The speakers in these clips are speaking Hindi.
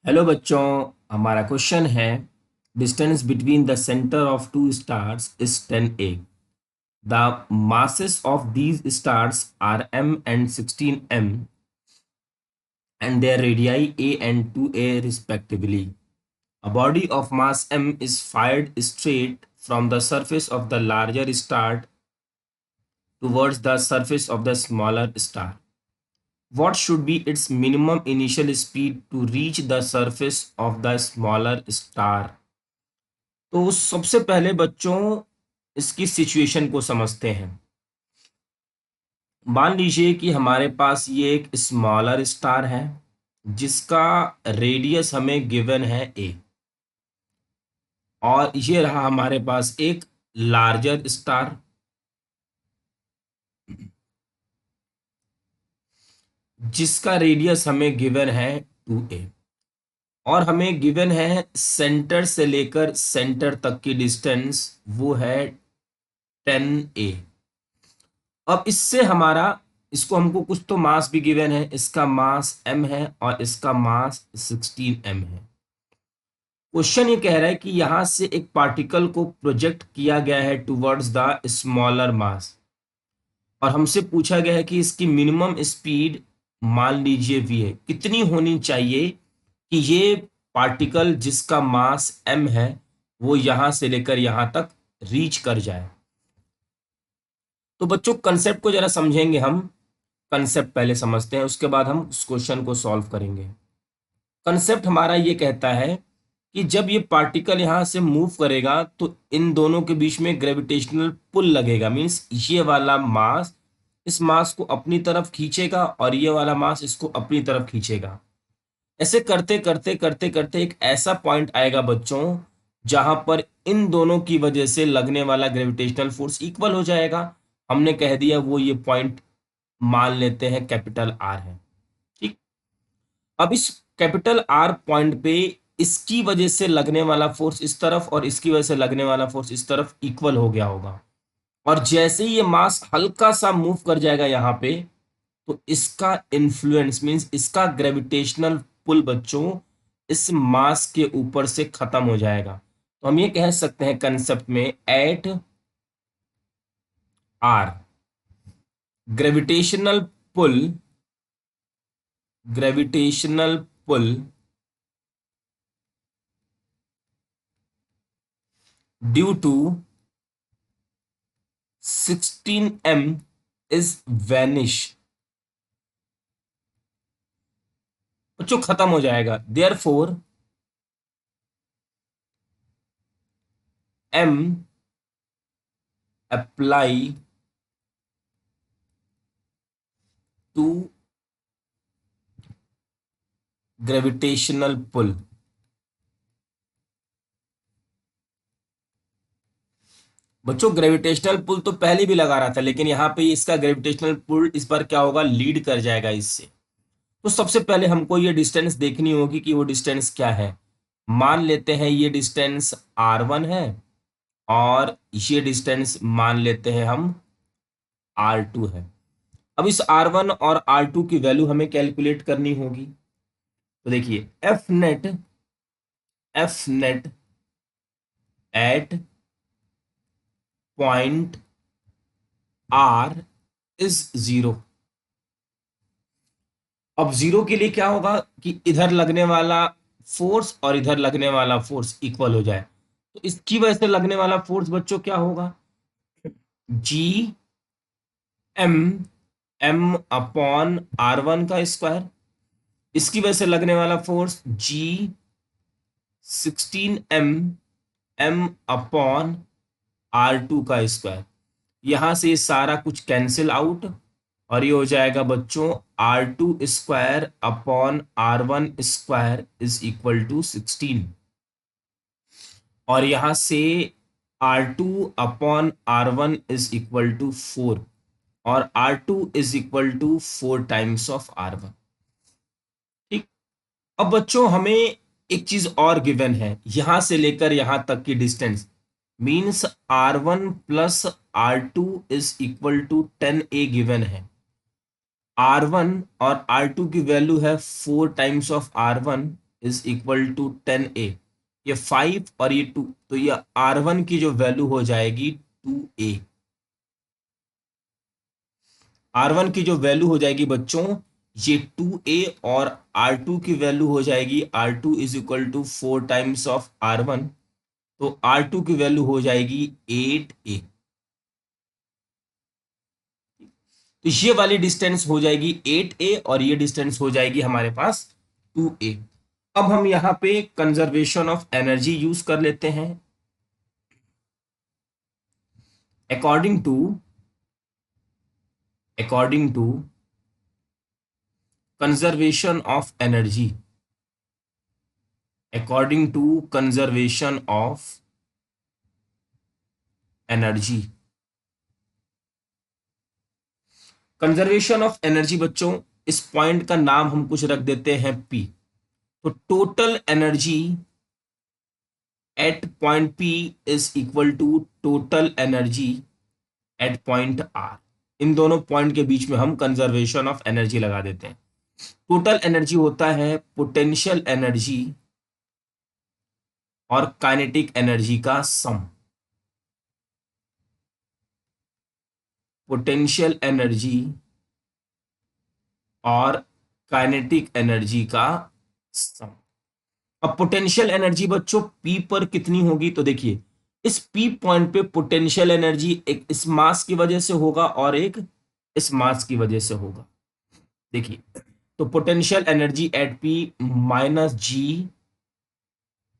हेलो बच्चों, हमारा क्वेश्चन है distance between the centre of two stars is 10 a। The masses of these stars are m and 16m and their radii a and 2a respectively. A body of mass m is fired straight from the surface of the larger star towards the surface of the smaller star. What should be its minimum initial speed to reach the surface of the smaller star? तो सबसे पहले बच्चों इसकी सिचुएशन को समझते हैं। मान लीजिए कि हमारे पास ये एक स्मॉलर स्टार है जिसका रेडियस हमें गिवन है ए, और ये रहा हमारे पास एक लार्जर स्टार जिसका रेडियस हमें गिवन है 2a, और हमें गिवन है सेंटर से लेकर सेंटर तक की डिस्टेंस वो है 10a। अब इससे हमारा इसको हमको कुछ तो मास भी गिवन है, इसका मास m है और इसका मास 16m है। क्वेश्चन ये कह रहा है कि यहां से एक पार्टिकल को प्रोजेक्ट किया गया है टुवर्ड्स द स्मॉलर मास, और हमसे पूछा गया है कि इसकी मिनिमम स्पीड मान लीजिए v है, कितनी होनी चाहिए कि ये पार्टिकल जिसका मास m है वो यहां से लेकर यहां तक रीच कर जाए। तो बच्चों कंसेप्ट को जरा समझेंगे हम। कंसेप्ट पहले समझते हैं, उसके बाद हम उस क्वेश्चन को सॉल्व करेंगे। कंसेप्ट हमारा ये कहता है कि जब ये पार्टिकल यहाँ से मूव करेगा तो इन दोनों के बीच में ग्रेविटेशनल पुल लगेगा। मींस ये वाला मास इस मास को अपनी तरफ खींचेगा और ये वाला मास इसको अपनी तरफ खींचेगा। ऐसे करते करते करते करते एक ऐसा पॉइंट आएगा बच्चों जहां पर इन दोनों की वजह से लगने वाला ग्रेविटेशनल फोर्स इक्वल हो जाएगा। हमने कह दिया वो ये पॉइंट मान लेते हैं कैपिटल आर है। ठीक, अब इस कैपिटल आर पॉइंट पे इसकी वजह से लगने वाला फोर्स इस तरफ और इसकी वजह से लगने वाला फोर्स इस तरफ इक्वल हो गया होगा, और जैसे ही ये मास हल्का सा मूव कर जाएगा यहाँ पे तो इसका इन्फ्लुएंस मींस इसका ग्रेविटेशनल पुल बच्चों इस मास के ऊपर से खत्म हो जाएगा। तो हम ये कह सकते हैं कंसेप्ट में at R gravitational pull gravitational pull due to 16m is vanish। बच्चों खत्म हो जाएगा। Therefore m apply to gravitational pull। बच्चों ग्रेविटेशनल पुल तो पहले भी लगा रहा था, लेकिन यहाँ पे इसका ग्रेविटेशनल पुल इस बार क्या होगा, लीड कर जाएगा इससे। तो सबसे पहले हमको ये डिस्टेंस देखनी होगी कि वो डिस्टेंस क्या है। मान लेते हैं ये डिस्टेंस r1 है और ये डिस्टेंस मान लेते हैं हम r2 है। अब इस r1 और r2 की वैल्यू हमें कैलकुलेट करनी होगी। तो देखिए F net at point r is 0। अब 0 के लिए क्या होगा कि इधर लगने वाला फोर्स और इधर लगने वाला फोर्स इक्वल हो जाए। तो इसकी वजह से लगने वाला फोर्स बच्चों क्या होगा, जी एम अपॉन r1 का स्क्वायर। इसकी वजह से लगने वाला फोर्स जी 16m अपॉन r2 का स्क्वायर। यहां से सारा कुछ कैंसिल आउट और ये हो जाएगा बच्चों r2 square upon r1 square is equal to 16, और यहां से r2 upon r1 is equal to 4, और r2 is equal to 4 times of r1। ठीक, अब बच्चों हमें एक चीज और गिवन है, यहां से लेकर यहां तक की distance means r1 plus r2 is equal to 10a given है। r1 और r2 की वैल्यू है 4 times of r1, is equal to 10A, ये 5 और ये 2, तो ये R1 की जो वैल्यू हो जाएगी 2A। R1 की जो वैल्यू हो जाएगी बच्चों ये 2A, और R2 की वैल्यू हो जाएगी R2 is equal to 4 times of R1, तो R2 की वैल्यू हो जाएगी 8A। तो ये वाली डिस्टेंस हो जाएगी 8A और ये डिस्टेंस हो जाएगी हमारे पास 2A। अब हम यहां पे कंजर्वेशन ऑफ एनर्जी यूज कर लेते हैं। According to conservation of energy, according to conservation of energy, conservation of energy बच्चों, इस पॉइंट का नाम हम कुछ रख देते हैं P। तो total energy at point P is equal to total energy at point R। इन दोनों पॉइंट के बीच में हम कंजर्वेशन ऑफ एनर्जी लगा देते हैं। टोटल एनर्जी होता है पोटेंशियल एनर्जी और काइनेटिक एनर्जी का सम। पोटेंशियल एनर्जी और काइनेटिक एनर्जी का सम। अब पोटेंशियल एनर्जी बच्चों P पर कितनी होगी, तो देखिए इस P पॉइंट पे पोटेंशियल एनर्जी एक इस मास की वजह से होगा और एक इस मास की वजह से होगा। देखिए तो potential energy at P minus G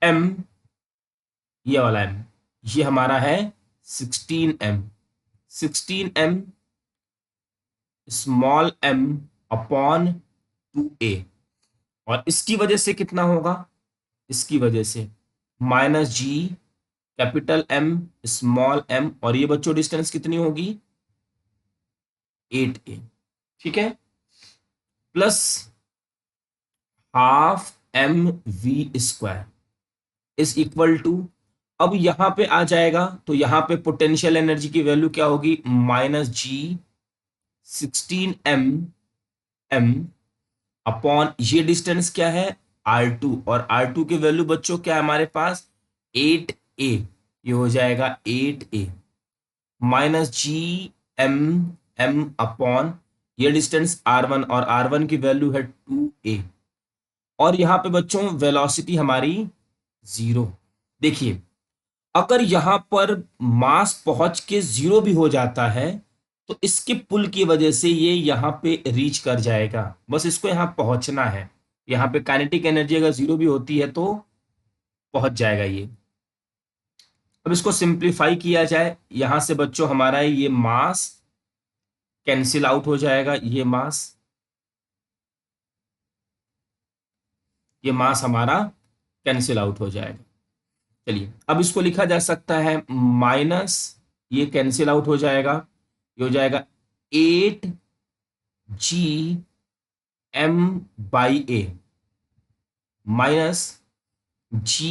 m, ये वाला m, ये हमारा है 16m, 16m small m upon 2A, और इसकी वजह से कितना होगा, इसकी वजह से -G capital M small m, और ये बच्चों डिस्टेंस कितनी होगी 8A, ठीक है, plus half mv² is equal to, अब यहां पे आ जाएगा तो यहां पे पोटेंशियल एनर्जी की वैल्यू क्या होगी -G 16m अपॉन ये डिस्टेंस क्या है R2, और R2 की वैल्यू बच्चों क्या है हमारे पास 8A, ये हो जाएगा 8A -G m अपॉन ये डिस्टेंस R1, और R1 की वैल्यू है 2A, और यहां पे बच्चों वेलोसिटी हमारी 0। देखिए अगर यहां पर मास पहुंच के 0 भी हो जाता है तो इसके पुल की वजह से ये यहां पे रीच कर जाएगा, बस इसको यहां पहुंचना है। यहां पे काइनेटिक एनर्जी अगर 0 भी होती है तो पहुंच जाएगा ये। अब इसको सिंप्लीफाई किया जाए, यहां से बच्चों हमारा ये मास कैंसिल आउट हो जाएगा, ये मास हमारा कैंसिल आउट हो जाएगा। चलिए अब इसको लिखा जा सकता है माइनस, ये कैंसिल आउट हो जाएगा, ये हो जाएगा 8G m/A minus G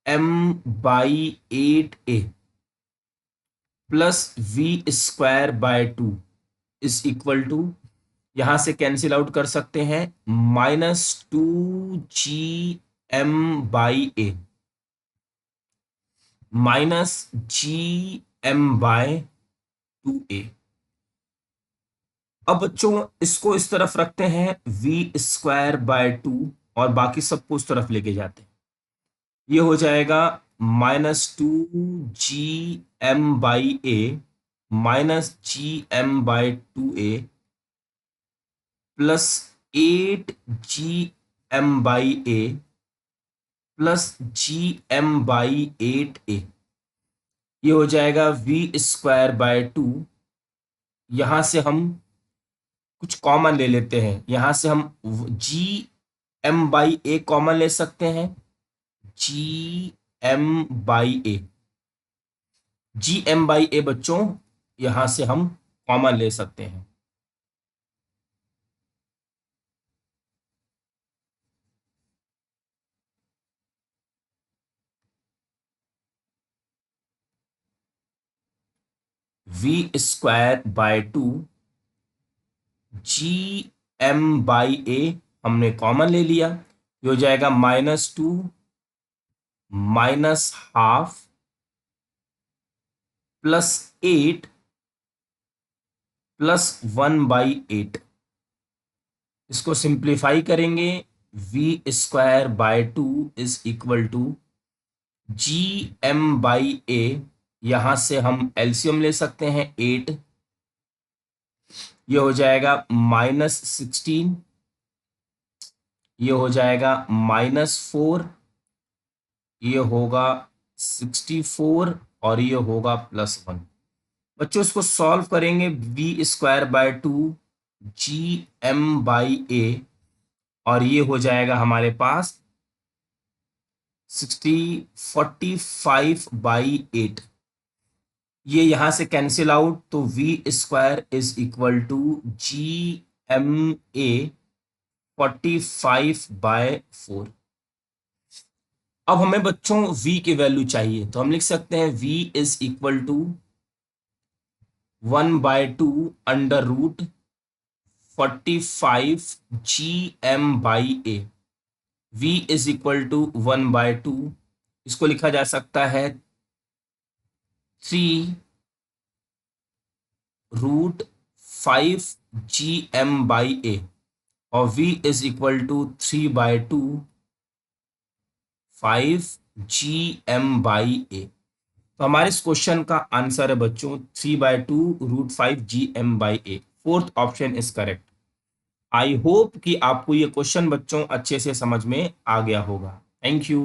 m/8A plus V²/2 is equal to, यहां से कैंसिल आउट कर सकते हैं -2G m/A -G m/2A। अब बच्चों इसको इस तरफ रखते हैं V²/2 और बाकी सबको उस तरफ लेके जाते हैं, ये हो जाएगा -2G m/A -G m/2A plus 8G m/A plus G m/8A, ये हो जाएगा V²/2। यहां से हम कुछ कॉमन ले लेते हैं, यहां से हम G m/A कॉमन ले सकते हैं, G m/A, G m/A बच्चों यहां से हम कॉमन ले सकते हैं। V²/2 G m/A हमने कॉमन ले लिया, ये हो जाएगा -2 -12 +8 +1/8। इसको सिंप्लीफाई करेंगे, v² by 2 is equal to gm/a। यहां से हम एलसीएम ले सकते हैं 8, ये हो जाएगा -16, ये हो जाएगा -4, ये होगा 64 और ये होगा +1। बच्चों इसको सॉल्व करेंगे, v² by 2 gm/a और ये हो जाएगा हमारे पास 45/8। ये यहां से कैंसिल आउट, तो v² is equal to gma 45/4। अब हमें बच्चों v की वैल्यू चाहिए, तो हम लिख सकते हैं v is equal to 1/2 √45 gm/a। v is equal to 1/2, इसको लिखा जा सकता है 3√5 gm/a और v is equal to 3/2 5 gm/a। तो हमारे इस क्वेश्चन का आंसर है बच्चों 3/2 √5 gm/a। Fourth option is correct. I hope कि आपको ये क्वेश्चन बच्चों अच्छे से समझ में आ गया होगा। Thank you.